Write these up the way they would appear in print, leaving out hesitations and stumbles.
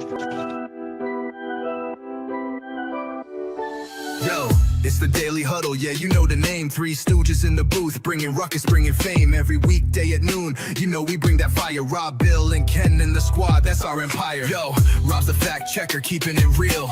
Yo, it's the Daily Huddle, yeah, you know the name. Three stooges in the booth, bringing ruckus, bringing fame. Every weekday at noon, you know we bring that fire. Rob, Bill, and Ken in the squad, that's our empire. Yo, Rob's the fact checker, keeping it real.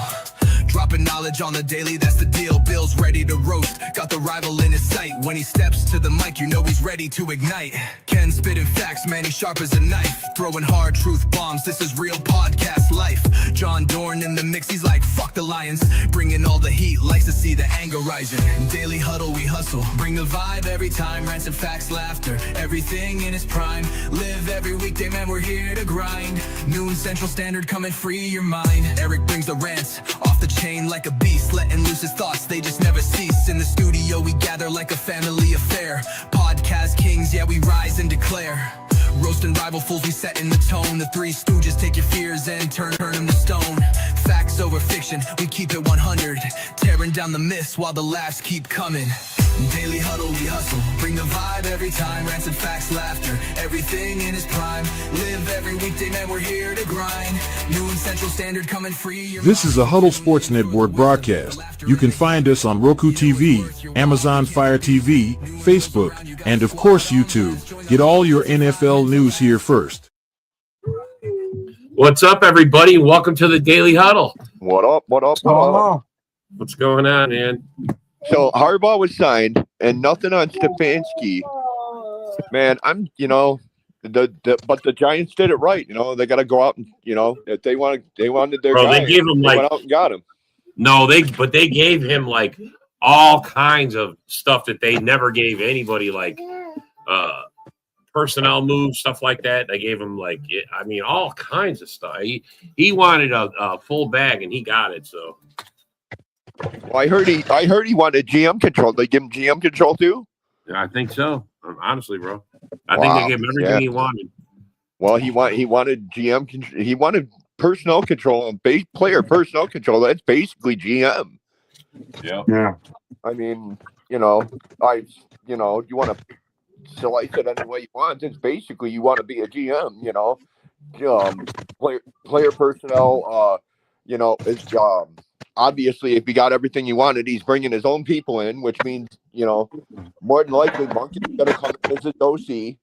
Dropping knowledge on the daily, that's the deal. Bill's ready to roast, got the rival in his sight. When he steps to the mic, you know he's ready to ignite. Ken spitting facts, man, he's sharp as a knife. Throwing hard truth bombs, this is real podcast life. John Dorn in the mix, he's like, fuck the Lions. Bringing all the heat, likes to see the anger rising. Daily Huddle, we hustle, bring the vibe every time. Rants and facts, laughter, everything in its prime. Live every weekday, man, we're here to grind. Noon Central Standard, come and free your mind. Eric brings the rants, off the chain like a beast, letting loose his thoughts, they just never cease. In the studio we gather like a family affair. Podcast kings, yeah, we rise and declare. Roasting rival fools, we setting the tone. The Three Stooges take your fears and turn them to stone. Facts over fiction, we keep it 100. Tearing down the myths while the laughs keep coming. Daily Huddle, we hustle, bring the vibe every time. Rants and facts, laughter, everything in its prime. Live every weekday, man, we're here to grind. Noon Central Standard, come and free your This is a Huddle Sports Network broadcast. You can find us on Roku TV, Amazon Fire TV, Facebook, and of course YouTube. Get all your NFL news here first. What's up, everybody? Welcome to the Daily Huddle. What up? What's going on, man? So Harbaugh was signed, and nothing on Stefanski. Man, but the Giants did it right. They got to go out and if they wanted their guy, they gave him went out and got him. No, they gave him like all kinds of stuff that they never gave anybody, like personnel moves, stuff like that. They gave him all kinds of stuff. He wanted a full bag, and he got it. So. Well, I heard he wanted GM control. They give him GM control too? Yeah, I think so. Honestly, bro. I think they gave him everything he wanted. Well, he wanted GM control. He wanted personnel control and player personnel control. That's basically GM. Yeah. I mean, you want to slice it any way you want. It's basically you want to be a GM. Player personnel. Is obviously, if he got everything he wanted, he's bringing his own people in, which means, more than likely, Monkey's going to come and visit OC.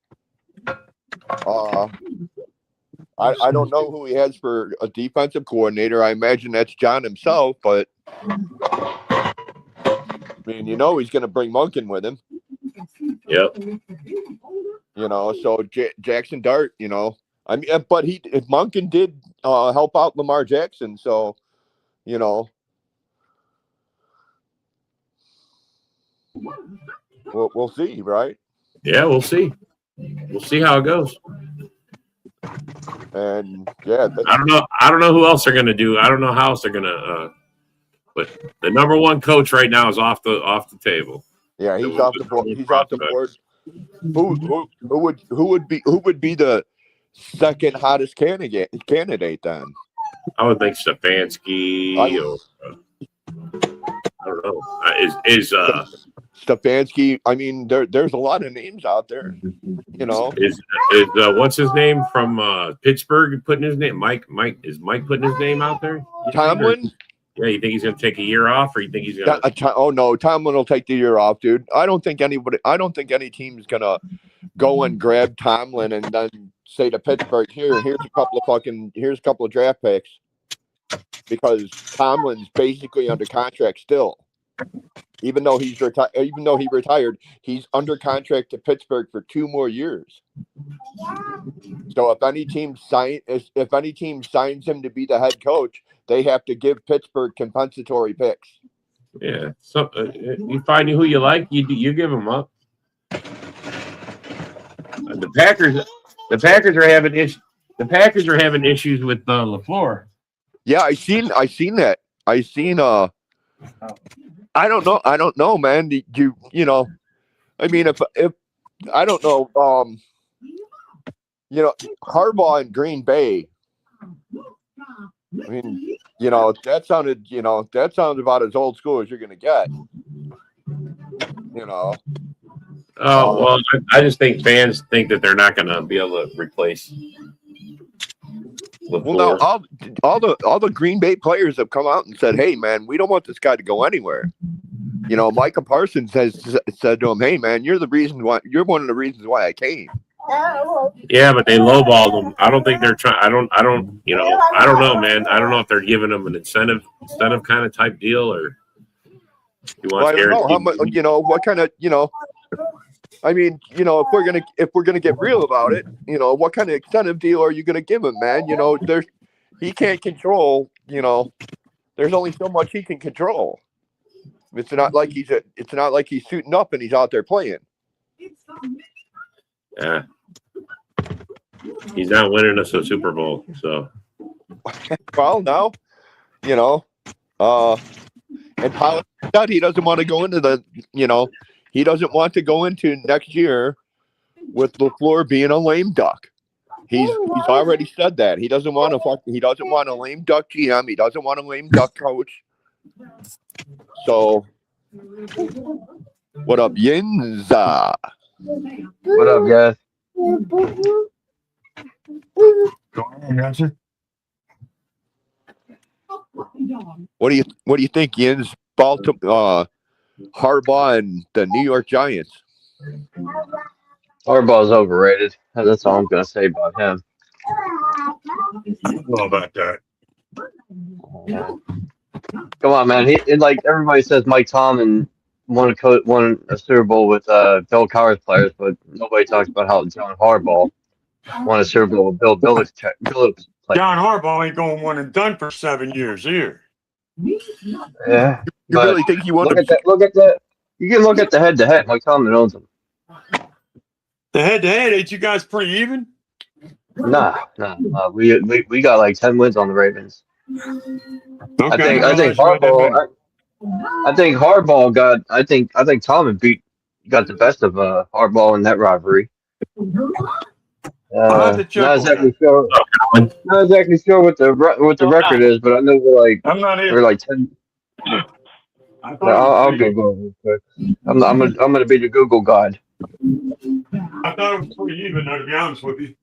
I don't know who he has for a defensive coordinator. I imagine that's John himself, but I mean, he's going to bring Monken with him. Yep. So Jackson Dart, but Monken did help out Lamar Jackson, so. We'll see, right? Yeah, we'll see. We'll see how it goes. And yeah, I don't know who else they're going to do. I don't know how else they're going to. But the number one coach right now is off the table. Yeah, he's off the board. He's off the board. Who would be the second hottest candidate then? I would think Stefanski or I don't know. Is Stefanski? I mean, there's a lot of names out there. Is what's his name from Pittsburgh putting his name? Mike is Mike putting his name out there? Tomlin? Yeah, you think he's going to take a year off, or you think he's going to? Oh no, Tomlin will take the year off, dude. I don't think any team is gonna go and grab Tomlin and then say to Pittsburgh, here's a couple of draft picks, because Tomlin's basically under contract still. Even though he retired, he's under contract to Pittsburgh for 2 more years. So if any team signs him to be the head coach, they have to give Pittsburgh compensatory picks. Yeah. So you find who you like, you give them up. The Packers are having issues. The Packers are having issues with LaFleur. Yeah, I seen that. I don't know, man. I mean, if I don't know, Harbaugh in Green Bay. I mean, that sounds about as old school as you're gonna get. Oh, well, I just think fans think that they're not going to be able to replace Well, now all the Green Bay players have come out and said, "Hey, man, we don't want this guy to go anywhere." You know, Micah Parsons has said to him, "Hey, man, you're one of the reasons why I came." Yeah, but they lowballed them. I don't think they're trying. I don't. I don't know, man. I don't know if they're giving them an incentive kind of type deal, or you want. Well, I don't know how much. You know, what kind of. You know, I mean, you know, if we're gonna get real about it, you know, what kind of incentive deal are you gonna give him, man? You know, he can't control. You know, there's only so much he can control. It's not like he's suiting up and he's out there playing. Yeah, he's not winning us a Super Bowl, so. Well, no, you know, and Powell said he doesn't want to go into he doesn't want to go into next year with LaFleur being a lame duck. He's already said that he doesn't want a lame duck GM. He doesn't want a lame duck coach. So, what up, Yins? What up, guys? What do you think, Yins? Baltimore, Harbaugh, and the New York Giants. Harbaugh's overrated. That's all I'm gonna say about him. I don't know about that. Come on, man. Like everybody says, Mike Tomlin won a Super Bowl with Bill Cowher's players, but nobody talks about how John Harbaugh won a Super Bowl with Bill Billick's players. John Harbaugh ain't going one and done for 7 years here. Yeah. You really think he won? Look at that. You can look at the head-to-head. Mike Tomlin owns him. The head-to-head, ain't you guys pretty even? Nah. We got like 10 wins on the Ravens. Okay, I think Tomlin got the best of Harbaugh in that rivalry. I'll have to check Not on exactly sure what the record is, but I know I'm not we're even. like 10. I thought I'll it was pretty- Google it real quick. I'm gonna be the Google god. I thought it was pretty even, though, to be honest with you.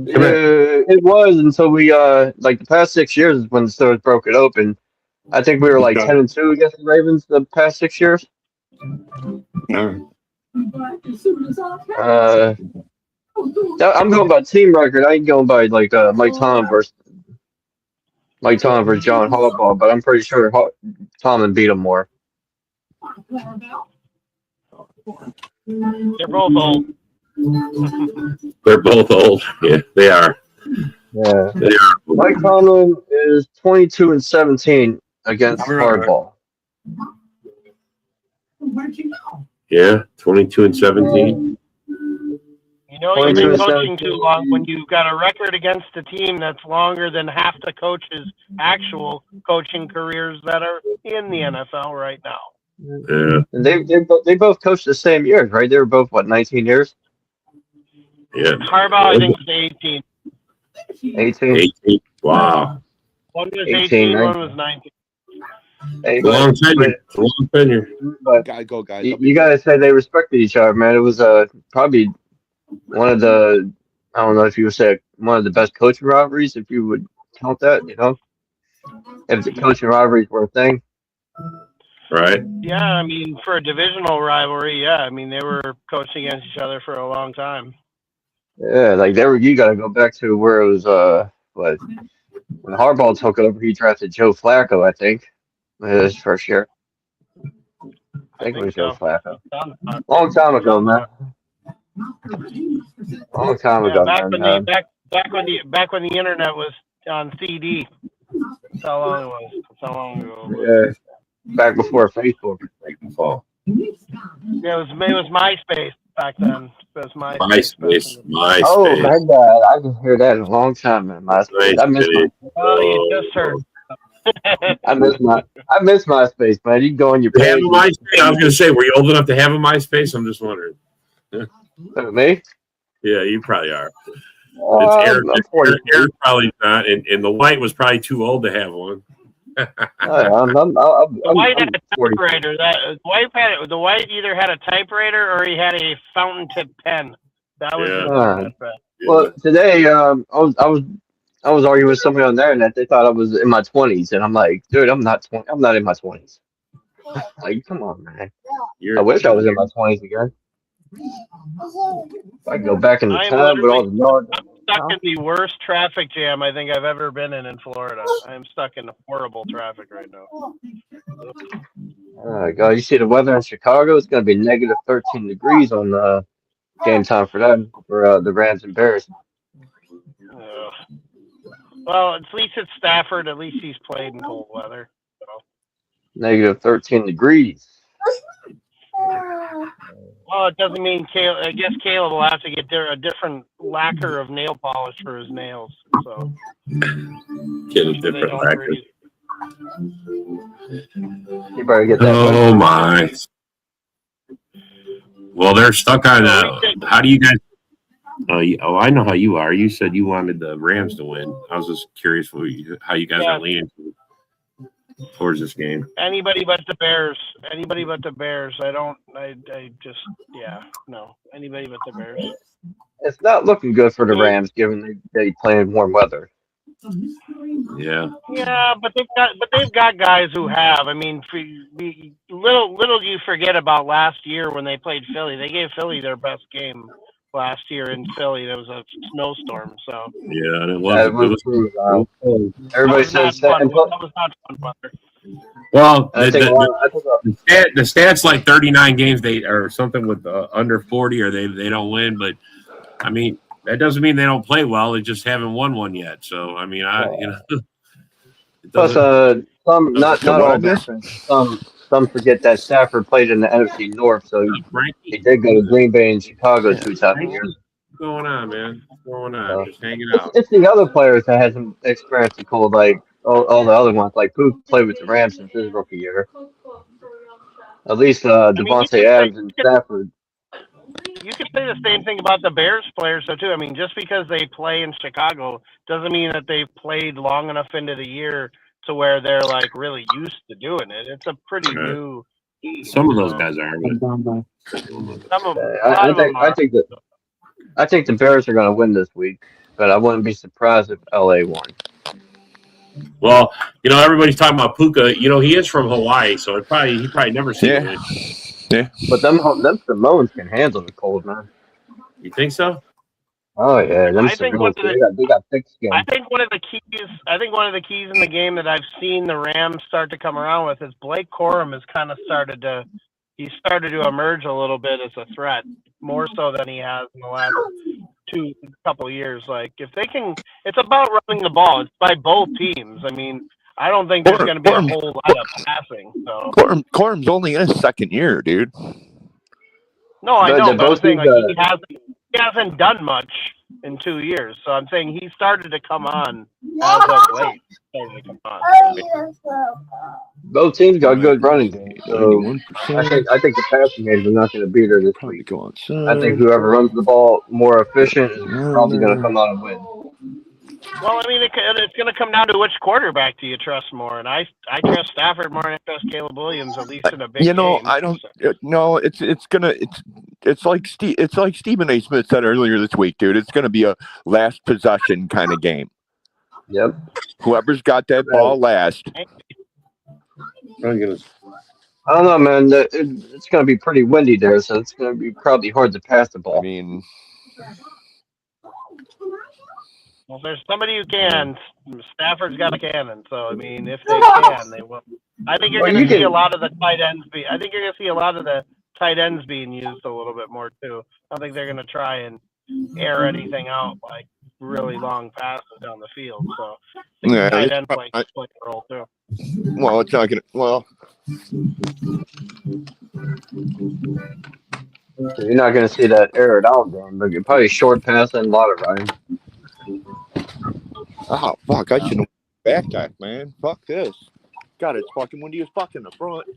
It was until we like the past 6 years is when the stores broke it open. I think we were like 10-2 against the Ravens the past 6 years. No. I'm going by team record. I ain't going by like Mike Tomlin versus John Harbaugh, but I'm pretty sure Tomlin beat him more. They're both old. They're both old. Yeah, they are. Yeah. They are. Mike Tomlin is 22-17 against Harbaugh. Yeah, 22-17. You know you've been coaching too long when you've got a record against a team that's longer than half the coaches' actual coaching careers that are in the NFL right now. Yeah. And they both coached the same years, right? They were both 19 years. Yeah. Harbaugh, I think, was 18. 18. Wow. One was 18, 18, right? one was 19. Hey, Long tenure. but Gotta go, guys. you gotta say they respected each other, man. It was probably one of the, I don't know if you would say one of the best coaching rivalries, if you would count that, if the coaching rivalries were a thing. Right. Yeah, I mean, for a divisional rivalry, yeah. I mean, they were coaching against each other for a long time. Yeah, like you gotta go back to where it was when Harbaugh took over, he drafted Joe Flacco, I think. His first year. I think it was Joe Flacco. Long time ago, man. Long time ago, man. Back when the internet was on CD. That's how long it was. That's how long ago. Yeah. Back before Facebook. Yeah, it was MySpace back then. It was MySpace. Oh my God, I haven't heard that in a long time, man. MySpace. I miss Oh, you just heard. I miss MySpace, man. You can go on your page. Have a MySpace? I was gonna say, were you old enough to have a MySpace? I'm just wondering. Me? Yeah, you probably are. It's Eric probably not, and the White was probably too old to have one. The White had a typewriter. The White either had a typewriter or he had a fountain tip pen. That was well, today I was I was arguing with somebody on there, and that they thought I was in my 20s, and I'm like, dude, I'm not 20. I'm not in my 20s. Like, come on, man. I wish I was in my 20s again. If I could go back in the I'm time with literally all the knowledge. stuck in the worst traffic jam I think I've ever been in Florida. I'm stuck in horrible traffic right now. Oh, God, you see the weather in Chicago? It's going to be negative 13 degrees on game time for them, for the Rams and Bears. Well, at least it's Stafford. At least he's played in cold weather. So. Negative 13 degrees. Well, it doesn't mean Caleb. I guess Caleb will have to get a different lacquer of nail polish for his nails. So Get a different lacquer. You better get that. Oh my! Well, they're stuck on. How do you guys? Oh, I know how you are. You said you wanted the Rams to win. I was just curious how you guys are leaning towards this game. Anybody but the Bears. Anybody but the Bears. No. Anybody but the Bears. It's not looking good for the Rams, given they play in warm weather. Yeah. Yeah, but they've got guys who have. I mean, little you forget about last year when they played Philly. They gave Philly their best game last year in Philly. There was a snowstorm, so. Yeah, and it was true. Everybody says that. That was not fun weather. Well, the stats like 39 games or something with under 40 or they don't win, but I mean that doesn't mean they don't play well. They just haven't won one yet. So I mean, Plus, some not all Dolphins. Some forget that Stafford played in the NFC North, so he did go to Green Bay and Chicago 2 times a year. What's going on, man? What's going on? Just hanging out. It's the other players that hasn't experienced the cold, like all the other ones. Like Pook played with the Rams since his rookie year. At least Devontae Adams and Stafford. You could say the same thing about the Bears players, though, too. I mean, just because they play in Chicago doesn't mean that they've played long enough into the year to where they're like really used to doing it. It's a pretty new. Some of those guys are. I think the Bears are going to win this week, but I wouldn't be surprised if LA won. Well, everybody's talking about Puka. He is from Hawaii, so he probably never seen it. Yeah. But them Samoans can handle the cold, man. You think so? Oh yeah, they got thick skin. I think one of the keys in the game that I've seen the Rams start to come around with is Blake Corum has kind of started to emerge a little bit as a threat, more so than he has in the last couple of years. Like if they can, it's about running the ball. It's by both teams. I mean, I don't think there's going to be a whole lot of passing. So Corum's only in his second year, dude. No, I know. But I'm saying like he hasn't done much in 2 years. So I'm saying he started to come on as of late. Both teams got good running games. So I think the passing games are not going to be there this week. I think whoever runs the ball more efficient is probably going to come out and win. Well, I mean, it's going to come down to which quarterback do you trust more, and I trust Stafford more than I trust Caleb Williams, at least in a big game. I don't. No, it's like Stephen A. Smith said earlier this week, dude. It's going to be a last possession kind of game. Yep. Whoever's got that ball last. I don't know, man. It's going to be pretty windy there, so it's going to be probably hard to pass the ball. I mean. Well, there's somebody who can. Stafford's got a cannon, so I mean, if they can, they will. I think you're going to see a lot of the tight ends being used a little bit more too. I don't think they're going to try and air anything out like really long passes down the field. So I think the tight end play a role too. Well, it's not going to. Well, you're not going to see that air it out game, but you're probably short pass and a lot of running. Oh, fuck. I shouldn't have backtracked, man. Fuck this. God, it's fucking windy as fuck in the front.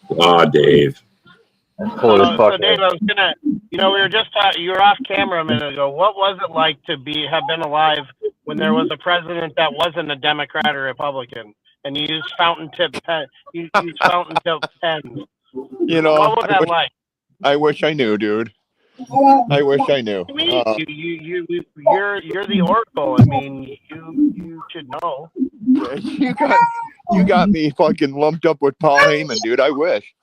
Oh, Dave. So Dave, I was gonna, we were just you were off camera a minute ago. What was it like to have been alive when there was a president that wasn't a Democrat or Republican, and you used fountain tip pens? What was that like? I wish I knew, dude. I wish I knew. I mean, you're the Oracle. I mean, you should know. You got me fucking lumped up with Paul Heyman, dude. I wish.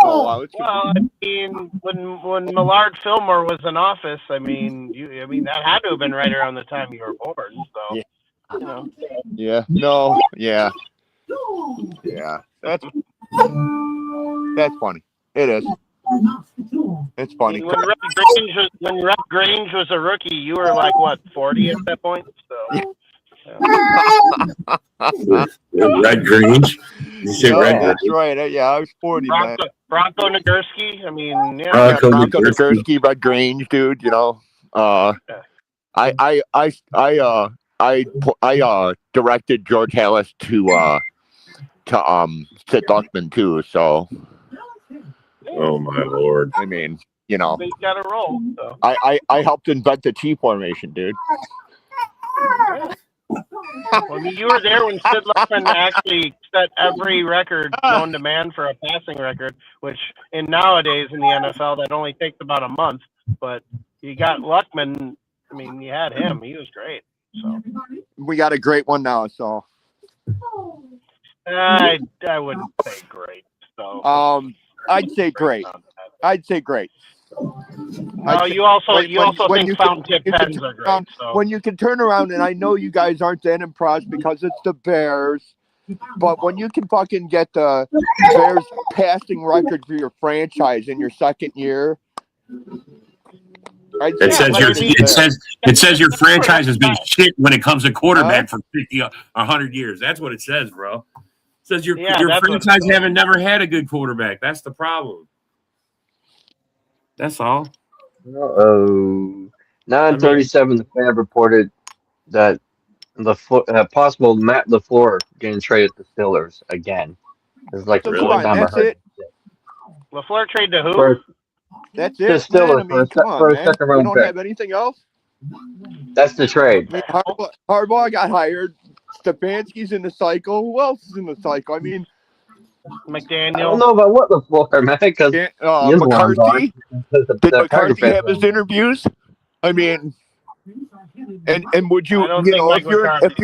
Oh, wow, Well, I mean, when Millard Fillmore was in office, I mean, that had to have been right around the time you were born. So, Yeah. you know. Yeah. No. Yeah. Yeah. That's funny. It is. It's funny. When Red Grange was a rookie, you were like what, 40 at that point? So. Red Grange. You say No, Red that's right. Yeah, I was 40, man. Bronco Nagurski. I mean, yeah. Bronco Nagurski, Red Grange, dude. You know, I directed George Hallis to Sid Luckman too. So, oh my lord! I mean, you know, He's got a roll. So. I helped invent the T formation, dude. Well, I mean, you were there when Sid Luckman actually set every record known to man for a passing record, which nowadays in the NFL that only takes about a month. But you got Luckman. I mean, you had him. He was great. So we got a great one now. So I wouldn't say great. So I'd say great. I'd say great. Oh, you also think fountain tip pens are great. So. When you can turn around, and I know you guys aren't that impressed because it's the Bears, but when you can fucking get the Bears passing record for your franchise in your second year, it says your franchise has been shit when it comes to quarterback for 50 or 100 years. That's what it says, bro. It says your franchise haven't never had a good quarterback. That's the problem. That's all. 9:37. The fan reported that possible Matt LaFleur getting traded to Steelers again. It's like so come on, that's it. LaFleur trade to who? That's it. Steelers man. I mean, for a second round you don't pick. have anything else. That's the trade. I mean, Harbaugh got hired. Stefanski's in the cycle. Who else is in the cycle? I mean. McDaniel. I don't know about what LaFleur, man, because McCarthy. Did McCarthy have his interviews? I mean, and would you, if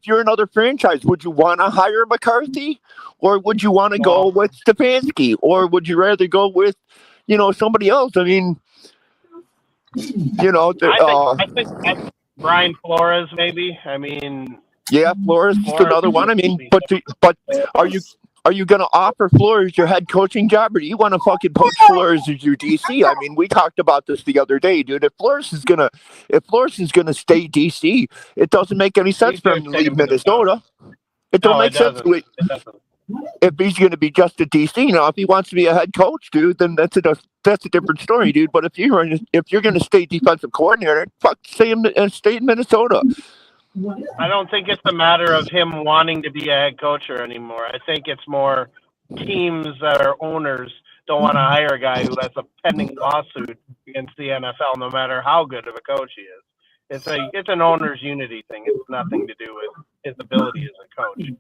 you're another franchise, would you want to hire McCarthy, or would you want to go with Stefanski, or would you rather go with, somebody else? I mean, I think Brian Flores, maybe. I mean. Yeah, Flores is another one. I mean, but are you going to offer Flores your head coaching job, or do you want to fucking poach Flores as your DC? I mean, we talked about this the other day, dude. If Flores is gonna stay DC, it doesn't make any sense for him to leave Minnesota. It don't make sense. If he's going to be just a DC now, if he wants to be a head coach, dude, then that's a different story, dude. But if you're going to stay defensive coordinator, stay in Minnesota. I don't think it's a matter of him wanting to be a head coach anymore. I think it's more teams that are owners don't want to hire a guy who has a pending lawsuit against the NFL, no matter how good of a coach he is. It's an owner's unity thing. It's nothing to do with his ability as a coach.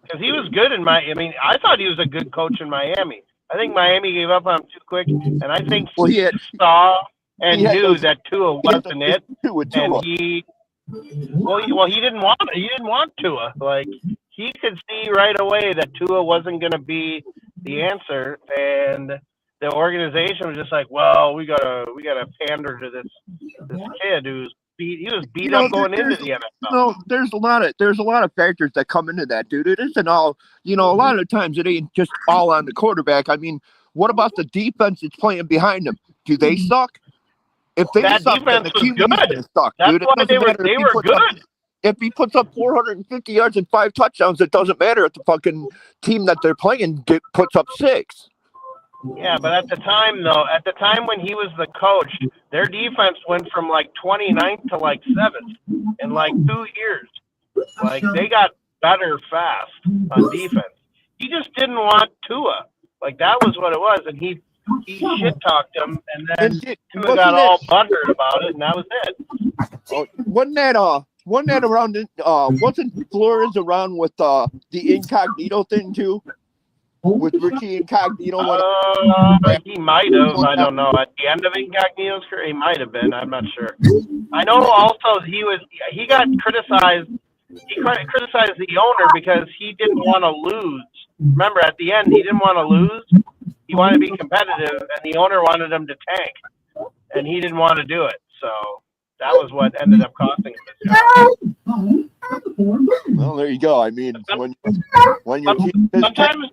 Because he was good I thought he was a good coach in Miami. I think Miami gave up on him too quick, and I think he saw and knew that Tua wasn't it, and he didn't want Tua. Like, he could see right away that Tua wasn't going to be the answer, and the organization was just like, well, we gotta pander to this kid who's he was beat up going into the NFL. No, there's a lot of factors that come into that, dude. It isn't all, a lot of times it ain't just all on the quarterback. I mean, what about the defense that's playing behind them? Do they suck? If they suck, then the team needs to suck, dude. It doesn't matter they were good. If he puts up 450 yards and 5 touchdowns, it doesn't matter if the fucking team that they're playing puts up 6. Yeah, but at the time when he was the coach, their defense went from like 29th to like 7th in like 2 years. Like, they got better fast on defense. He just didn't want Tua. Like, that was what it was, and he shit talked him, and then Tua got all butthurt about it, and that was it. Wasn't that around? Wasn't Flores around with the incognito thing too? with Richie Incognito. He might have. I don't know. At the end of Incognito's career, he might have been. I'm not sure. I know also he got criticized. He criticized the owner because he didn't want to lose. Remember, at the end, he didn't want to lose. He wanted to be competitive, and the owner wanted him to tank, and he didn't want to do it. So that was what ended up costing him his job. Well, there you go. I mean, when your team sometimes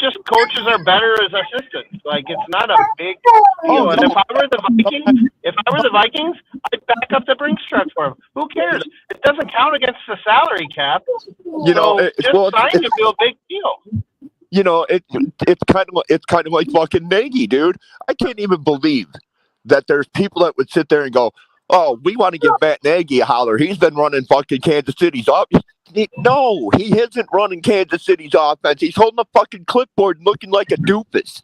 just coaches are better as assistants. Like, it's not a big deal. And if I were the Vikings, I'd back up the Brinks truck for him. Who cares? It doesn't count against the salary cap. Sign to do a big deal. You know, it's kind of like fucking Nagy, dude. I can't even believe that there's people that would sit there and go, "Oh, we want to give Matt Nagy a holler. He's been running fucking Kansas City's offense." No, he isn't running Kansas City's offense. He's holding a fucking clipboard and looking like a doofus.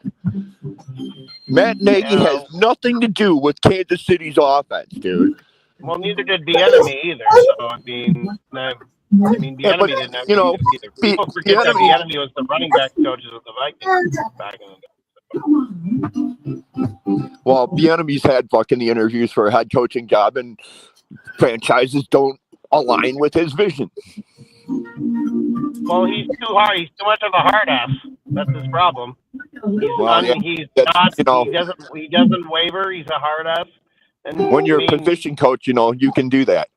Matt Nagy has nothing to do with Kansas City's offense, dude. Well, neither did Bieniemy either. So I mean, Bieniemy didn't have either. People forget that Bieniemy was the running back coaches of the Vikings back in the day. Well, Bieniemy's had fucking the interviews for a head coaching job, and franchises don't align with his vision. Well, he's too hard. He's too much of a hard ass. That's his problem. He doesn't waver. He's a hard ass. And when you're a position coach, you can do that.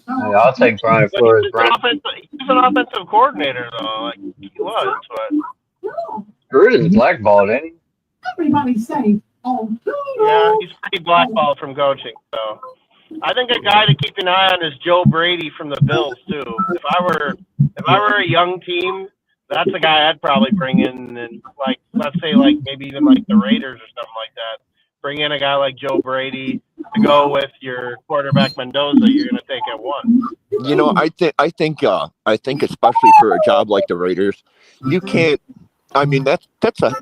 I'll take Brian Flores. He's an offensive coordinator, though. Like he was, but Bird is blackballed, ain't he? Everybody's safe. Yeah, he's pretty blackballed from coaching. So I think a guy to keep an eye on is Joe Brady from the Bills too. If I were a young team, that's a guy I'd probably bring in, and let's say maybe even the Raiders or something like that. Bring in a guy like Joe Brady to go with your quarterback Mendoza. You're going to take at one. I think especially for a job like the Raiders, you can't. I mean, that's a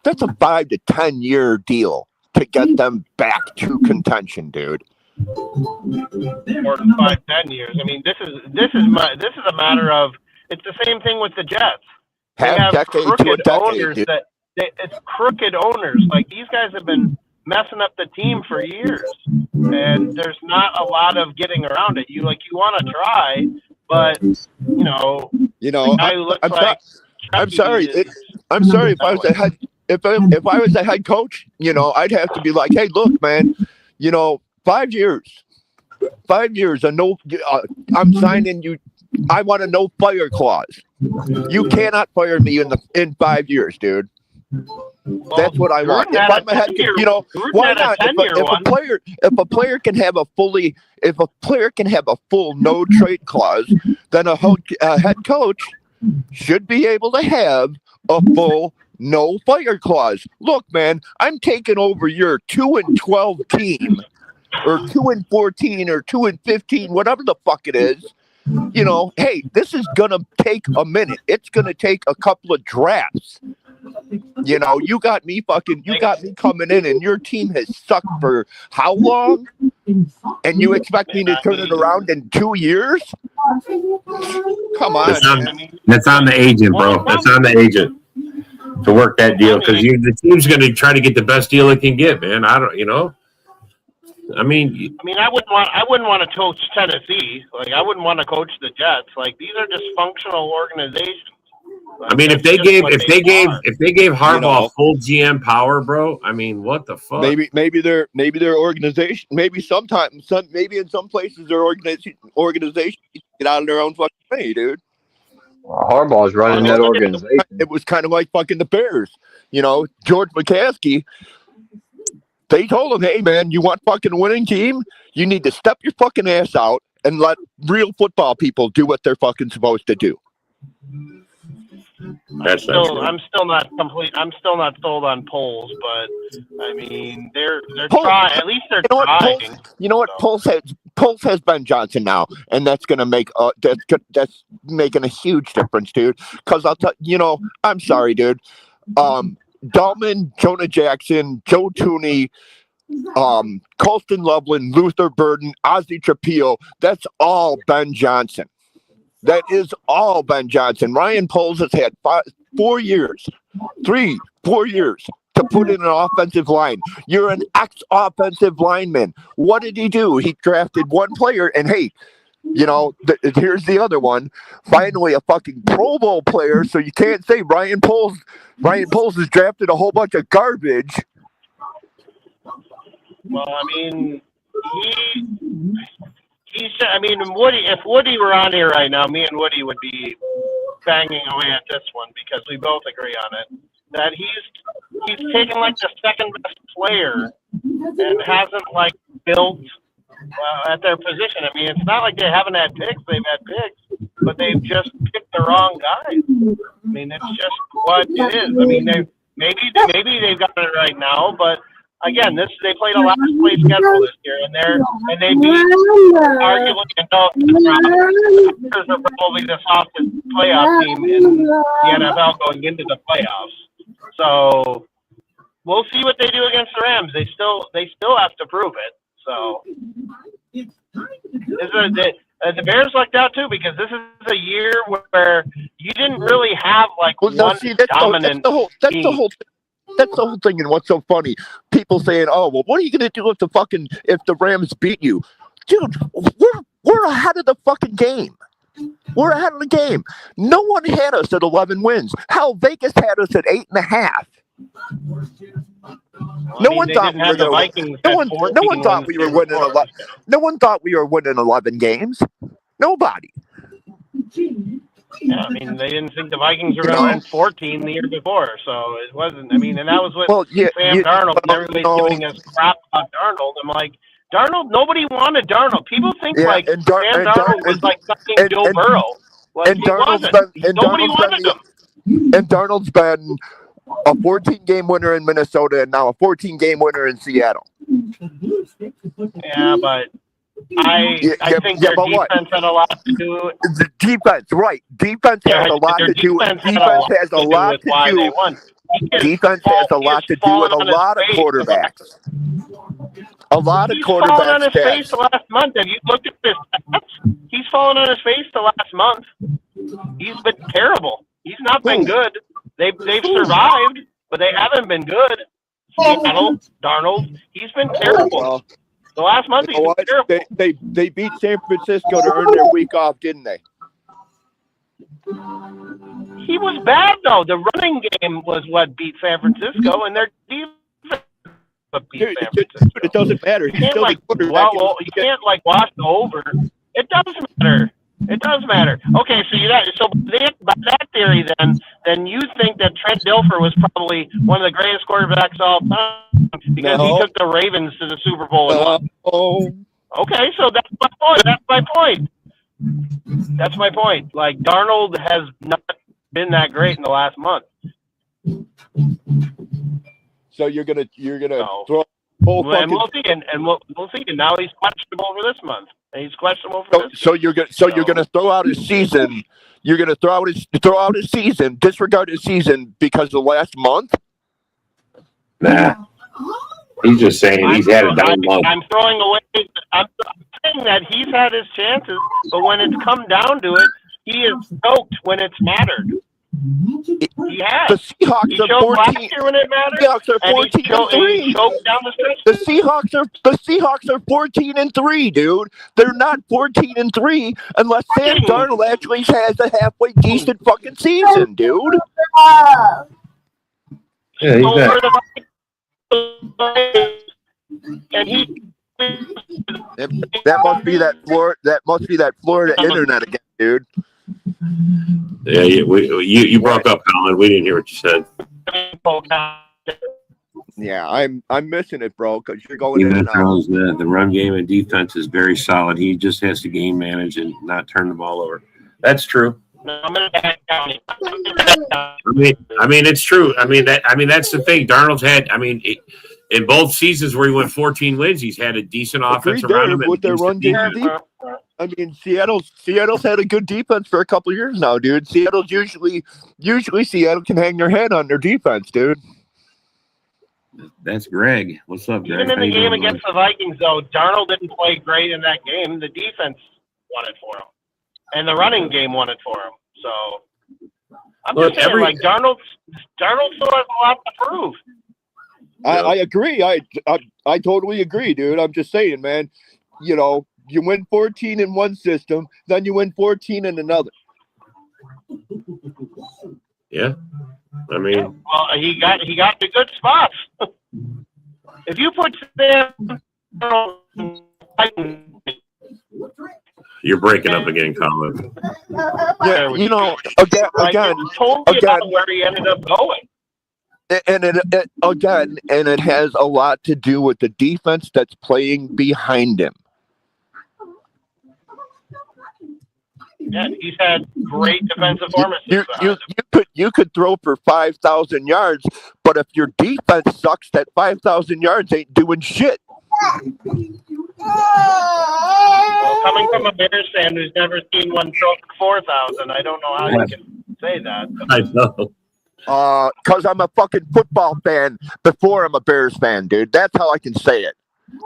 5 to 10 year deal to get them back to contention, dude. More than 5-10 years. I mean, this is a matter of. It's the same thing with the Jets. They have crooked owners it's crooked owners. Like, these guys have been messing up the team for years, and there's not a lot of getting around it. You want to try, but the guy who looks I'm sorry. I'm sorry if I was a head. If I was a head coach, I'd have to be like, hey, look, man, 5 years, and no, I'm signing you. I want a no fire clause. You cannot fire me in 5 years, dude. That's what I want. If I'm a head, why not? If a player can have a full no trade clause, then a head coach should be able to have a full no fire clause. Look, man, I'm taking over your 2-12 team, or 2-14, or 2-15, whatever the fuck it is. Hey, this is gonna take a minute. It's gonna take a couple of drafts. You got me coming in, and your team has sucked for how long? And you expect me to turn it around in 2 years? Come on. That's on the agent, bro. That's on the agent to work that deal, because the team's going to try to get the best deal it can get, man. I wouldn't want to coach Tennessee. I wouldn't want to coach the Jets. These are dysfunctional organizations. If they gave Harbaugh full GM power, bro, what the fuck? Maybe their organization, maybe in some places their organization get out of their own fucking way, dude. Harbaugh's running that organization. It was kind of like fucking the Bears. George McCaskey, they told him, hey, man, you want fucking a winning team? You need to step your fucking ass out and let real football people do what they're fucking supposed to do. I'm still not sold on polls, but they're trying. At least they're trying. Pulse has Ben Johnson now, and that's gonna make that's making a huge difference, dude. Because I'll tell I'm sorry, dude. Dahlman, Jonah Jackson, Joe Tooney, Colston Loveland, Luther Burden, Ozzie Trapillo. That's all Ben Johnson. That is all Ben Johnson. Ryan Poles has had 4 years, 4 years to put in an offensive line. You're an ex-offensive lineman. What did he do? He drafted one player, and hey, you know, here's the other one. Finally, a fucking Pro Bowl player. So you can't say Ryan Poles has drafted a whole bunch of garbage. Well, I mean, Woody. If Woody were on here right now, me and Woody would be banging away at this one because we both agree on it. That he's taken like the second best player and hasn't like built at their position. I mean, it's not like they haven't had picks; they've had picks, but they've just picked the wrong guys. I mean, it's just what it is. I mean, maybe they've got it right now, but again, they played a last place schedule this year, and they beat arguably the Packers are probably the softest playoff team in the NFL going into the playoffs. So we'll see what they do against the Rams. They still have to prove it. So the Bears lucked out too because this is a year where you didn't really have like one dominant team. That's the whole thing. And what's so funny, people saying, "Oh, well, what are you going to do if the Rams beat you?" Dude, we're ahead of the fucking game. We're ahead of the game. No one had us at 11 wins. Hell, Vegas had us at 8.5. No one thought we were winning 11. No one thought we were winning 11 games. Nobody. Yeah, I mean, they didn't think the Vikings were going to win 14 the year before, so it wasn't. I mean, and that was with Sam Darnold, and everybody's giving us crap about Darnold. I'm like, Darnold, nobody wanted Darnold. People think Sam Darnold was like something Joe Burrow. Like, he wasn't. Nobody wanted him. And Darnold's been a 14-game winner in Minnesota and now a 14-game winner in Seattle. Yeah, but I think their defense had a lot to do with the defense, right? Defense has a lot to do. Defense has a lot to do. Defense has a lot to do with a lot of quarterbacks. A lot of quarterbacks. He's fallen on his face the last month. Have you looked at this? He's fallen on his face the last month. He's been terrible. He's not been good. They've survived, but they haven't been good. Seattle, Darnold, he's been terrible. The last month he's been terrible. They beat San Francisco to earn their week off, didn't they? He was bad though. The running game was what beat San Francisco, and their defense beat San Francisco. It doesn't matter. He's still the quarterback. Well, you can't like wash over. It does matter. It does matter. Okay, so by that theory, then you think that Trent Dilfer was probably one of the greatest quarterbacks of all time because he took the Ravens to the Super Bowl. Okay, so that's my point. That's my point. Like Darnold has not been that great in the last month. So you're gonna throw. And we'll see. And we'll see. And now he's questionable for this month. And he's questionable for this. So you're gonna throw out his season. You're gonna throw out his season. Disregard his season because of the last month. Nah. He's just saying he's had a down month. I'm saying that he's had his chances, but when it's come down to it, he is choked when it's mattered. He has. The Seahawks are 14. Last year when it mattered, Seahawks are 14-3. He choked down the stretch. The Seahawks are 14-3, dude. They're not 14-3 unless Sam Darnold actually has a halfway decent fucking season, dude. Yeah, he's not. And that must be that Florida internet again, dude. Yeah, you broke up, Colin. We didn't hear what you said. Yeah, I'm missing it, bro, because you're going in and out. The run game and defense is very solid. He just has to game manage and not turn the ball over. That's true. I mean, it's true. I mean, that's the thing. Darnold's had. I mean, in both seasons where he went 14 wins, he's had a decent offense around him. With their run game deep. I mean, Seattle's had a good defense for a couple of years now, dude. Seattle's usually Seattle can hang their head on their defense, dude. That's Greg. What's up, Greg? Even in the game against the Vikings, though, Darnold didn't play great in that game. The defense won it for him, and the running game won it for him. So I'm just saying, like Darnold still has a lot to prove. I agree. I totally agree, dude. I'm just saying, man. You know, you win 14 in one system, then you win 14 in another. Yeah, I mean, well, he got the good spots. If you put them, you're breaking up again, Colin. Yeah, you know, again, totally about where he ended up going. And it has a lot to do with the defense that's playing behind him. Yeah, he's had great defensive performances. You could throw for 5,000 yards, but if your defense sucks, that 5,000 yards ain't doing shit. Well, coming from a Bears fan who's never seen one throw for 4,000, I don't know how you can say that. I know. Because I'm a fucking football fan before I'm a Bears fan, dude. That's how I can say it.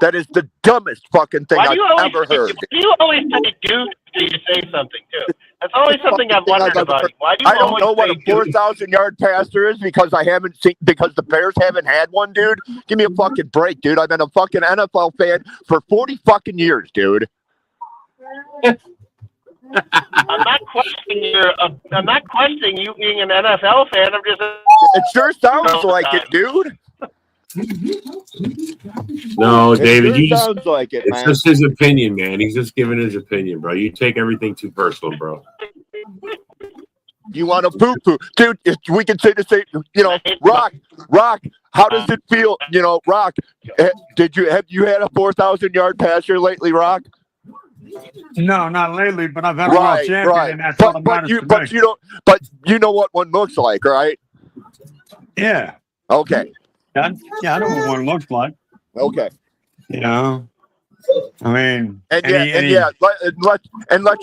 That is the dumbest fucking thing I've ever heard. You always say dude till you say something, too. That's always something I've wondered about you. Why do you I don't know what a 4,000-yard passer is because the Bears haven't had one, dude. Give me a fucking break, dude. I've been a fucking NFL fan for 40 fucking years, dude. I'm not questioning you being an NFL fan. I'm just. It sure sounds like it, dude. No, David, it sounds like it, it's man. just his opinion, man. He's just giving his opinion, bro. You take everything too personal, bro. You want to poo-poo, dude? We can say the same. You know, Rock. How does it feel? You know, Rock. Have you had a 4,000-yard passer lately, Rock? No, not lately, but I've had a world champion, and that's all that matters to me. But you know what one looks like, right? Yeah. Okay. Yeah, I know what one looks like. Okay. You know, I mean, let's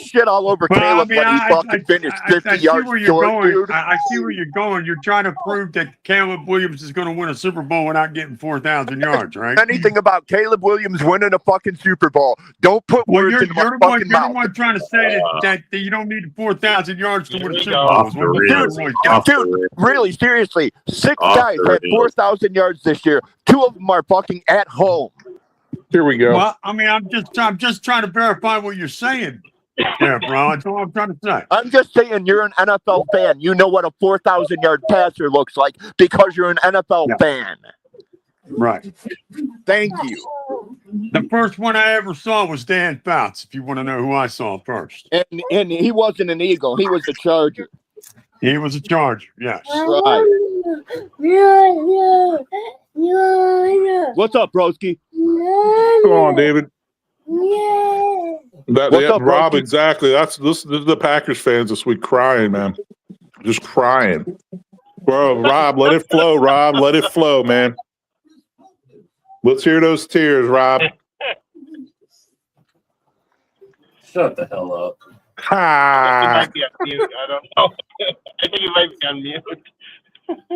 shit all over Caleb when he fucking finished 50 yards short, dude. I see where you're going. You're trying to prove that Caleb Williams is going to win a Super Bowl without getting 4,000 yards, right? Anything about Caleb Williams winning a fucking Super Bowl? Don't put words in my fucking mouth. You're the one trying to say that you don't need 4,000 yards to win a Super Bowl. Dude, really, seriously, 6 guys had 4,000 yards this year. 2 of them are fucking at home. Here we go. Well, I mean, I'm just trying to verify what you're saying. Yeah, bro. That's all I'm trying to say. I'm just saying you're an NFL fan. You know what a 4,000-yard passer looks like because you're an NFL fan. Right. Thank you. The first one I ever saw was Dan Fouts, if you want to know who I saw first. And he wasn't an Eagle. He was a Charger. He was a Charger, yes. Right. What's up, broski? Come on, David. What's up, Rob, broski? exactly. This is the Packers fans this week crying, man. Just crying. Bro, Rob, let it flow, Rob. Let it flow, man. Let's hear those tears, Rob. Shut the hell up. He might be on mute. I don't know. I think he might be on mute.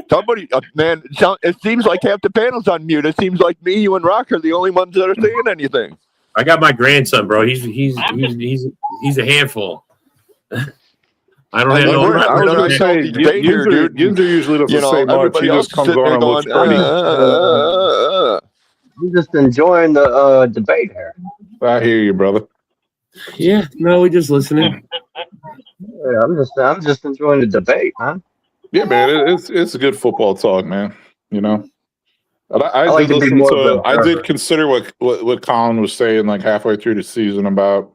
Somebody, man, it seems like half the panel's on mute. It seems like me, you, and Rock are the only ones that are saying anything. I got my grandson, bro. He's a handful. I don't have no. I was going to say, Yinzer usually doesn't say much. He just comes on and looks pretty. I'm just enjoying the debate here. I hear you, brother. Yeah, no, we're just listening. Yeah, I'm just enjoying the debate, man. Yeah, man, it's a good football talk, man. You know, I did consider what Colin was saying like halfway through the season about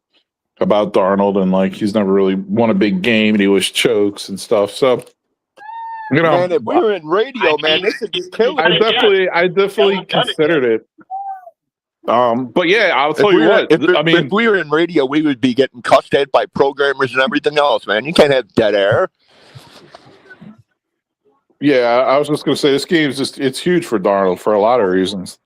Darnold and like he's never really won a big game and he was chokes and stuff. So, you know, man, if we were in radio, man, this would be killing. I definitely considered it. But yeah, I'll tell you what. If we were in radio, we would be getting cussed at by programmers and everything else, man. You can't have dead air. Yeah, I was just going to say this game is it's huge for Darnold for a lot of reasons.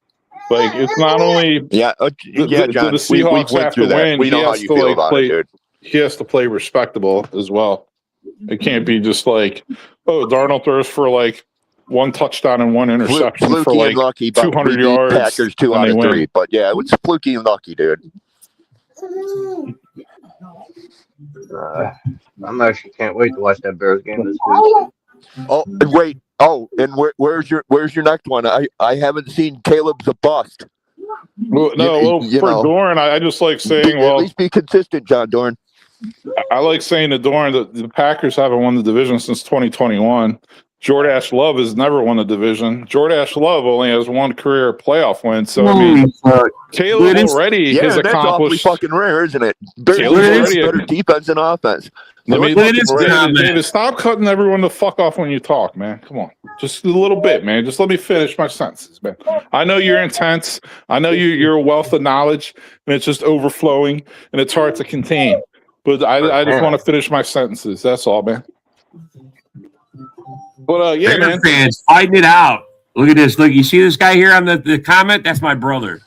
Like it's not only John, the Seahawks have to win. We know how you feel about it, dude. He has to play respectable as well. It can't be just like, oh, Darnold throws for like 1 touchdown and 1 interception for like lucky, 200 yards. Packers 2 out of 3, but yeah, it was fluky and lucky, dude. I'm actually can't wait to watch that Bears game this week. Oh, and wait. Oh, and where's your next one? I haven't seen Caleb's a bust. Well, no, for Dorn, I just like saying, at least be consistent, John Dorn. I like saying to Dorn that the Packers haven't won the division since 2021. Jordash Love has never won the division. Jordash Love only has one career playoff win. So, I mean, Caleb already has that's awfully accomplished. fucking rare, isn't it? Caleb's already better defense and offense. David, stop cutting everyone the fuck off when you talk, man. Come on. Just a little bit, man. Just let me finish my sentences, man. I know you're intense. I know you're a wealth of knowledge, and it's just overflowing, and it's hard to contain. But I just want to finish my sentences. That's all, man. But yeah, man. Fans fighting it out. Look at this. Look, you see this guy here on the comment? That's my brother.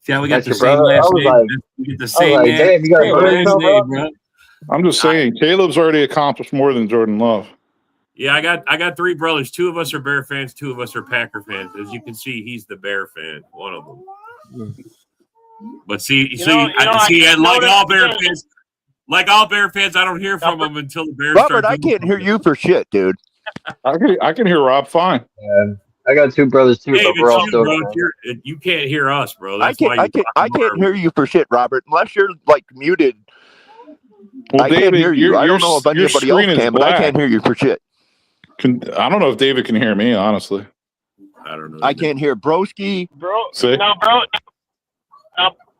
See how we got the same last name? We get the same name. You got a brother, bro. I'm just saying, Caleb's already accomplished more than Jordan Love. Yeah, I got three brothers. Two of us are Bear fans. Two of us are Packer fans. As you can see, he's the Bear fan. One of them. But like all Bear fans, I don't hear from them until the Bears Robert, start. I can't hear you for shit, dude. I can hear Rob fine. I got two brothers too, but we're all still. You can't hear us, bro. I can't hear you for shit, Robert, unless you're like muted. Well, I David, can't hear you. I don't know if anybody else can, but I can't hear you for shit. I don't know if David can hear me, honestly. I don't know. I can't hear Broski.